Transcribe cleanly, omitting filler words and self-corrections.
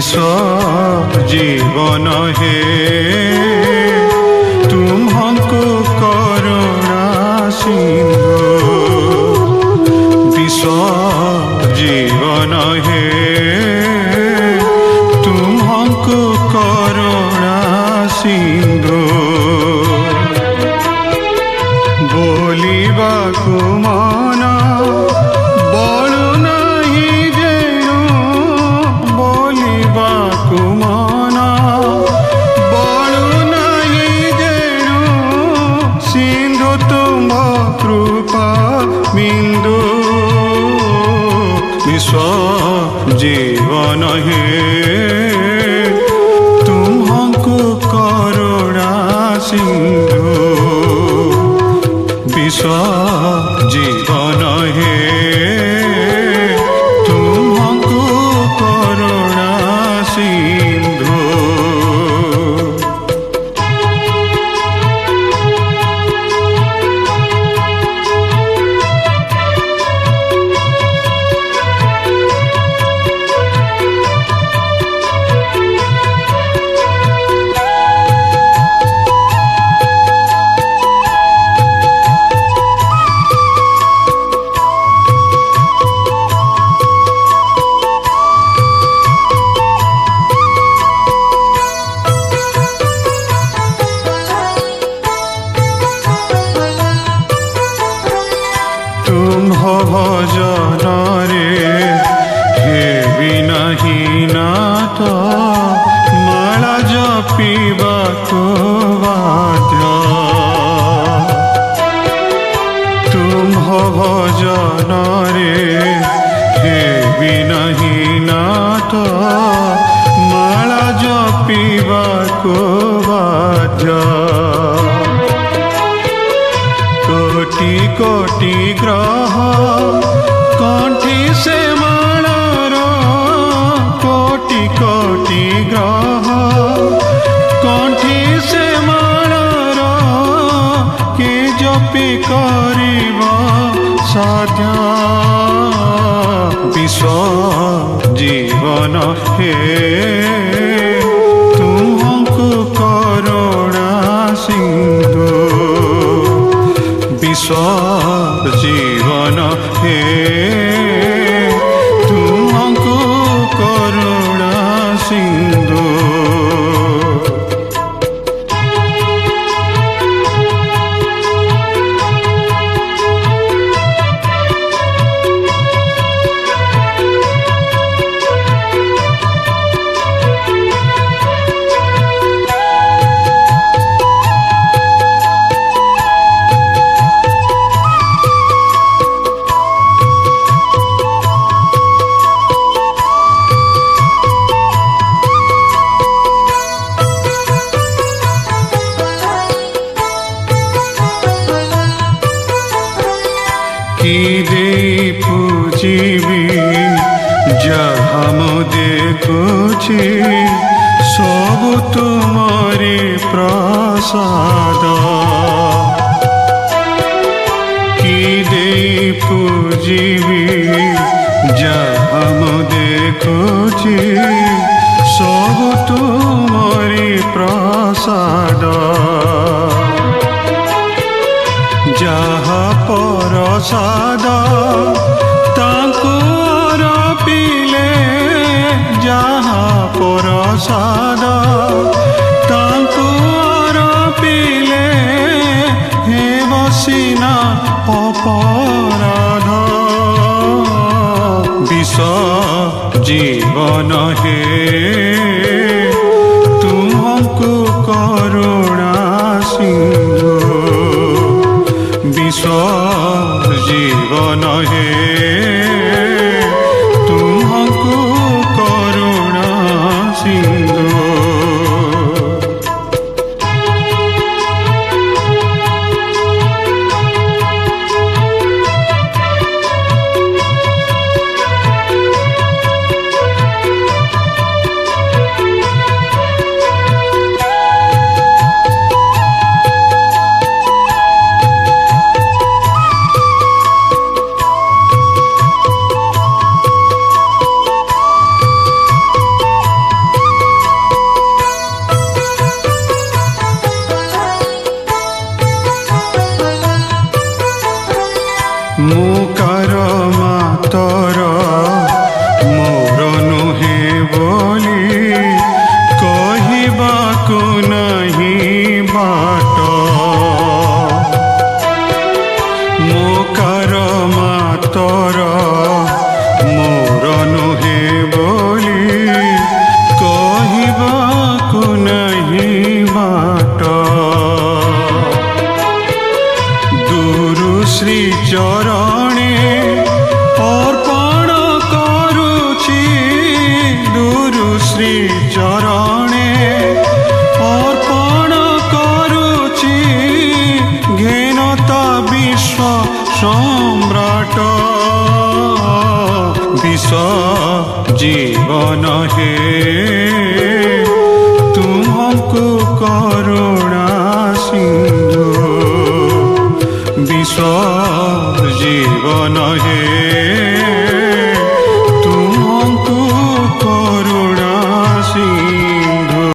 विश्व जीवन हे तुम्हको करुणा सिंधु विश्व जीवन हे तुम्हको करुणा सिंधु बोलिबा मन बलु नहीं जेणु बोलिबा मन बलु नहीं जेणु सिंधु तुम कृपा बिंदु विश्व जीवन हे तुम्हको करुणा सिंधु विश्व जीवन हे तुम्हको करुणा सिंधु भजन रे हे बिनाही नाथ माला जपिबा को बाध्य तुम भजन रे हे बिनाही नाथ माला जपिबा को बाध्य कोटि कोटि ग्रह कंठी से माणार कोटि कोटि ग्रह कंठी से माणार के जपि करिब साध्य विश्व जीवन हे तुमको करुणा सिंधु विश्व जीवन हे तुमको करुणा सिंधु दे पूजिबी जहाँ मु देखुछि सब तुमरी प्रसाद कि दे पूजिबी जहाँ मु देखुछि सब तुमरी प्रसाद जहा परसाद तांको अरपिले जहा परसाद तांको अरपिले हे बसिना अपराध विश्व जीवन हे तुमको करुणा सिंधु विश्व जीवन हे तुमको करुणा सिंधु मुकार मातर मोर नुहे बोली कहिबाकु नहीं बाट मुकार मातर मोर नुहे बोली कहिबाकु नहीं बाट गुरु श्री चरणे अर्पण करुछि गुरु श्री चरणे अर्पण करुछि घेनता विश्व सम्राट विश्व जीवन हे तुमको करुणा सिंधु विश्व जीवन हे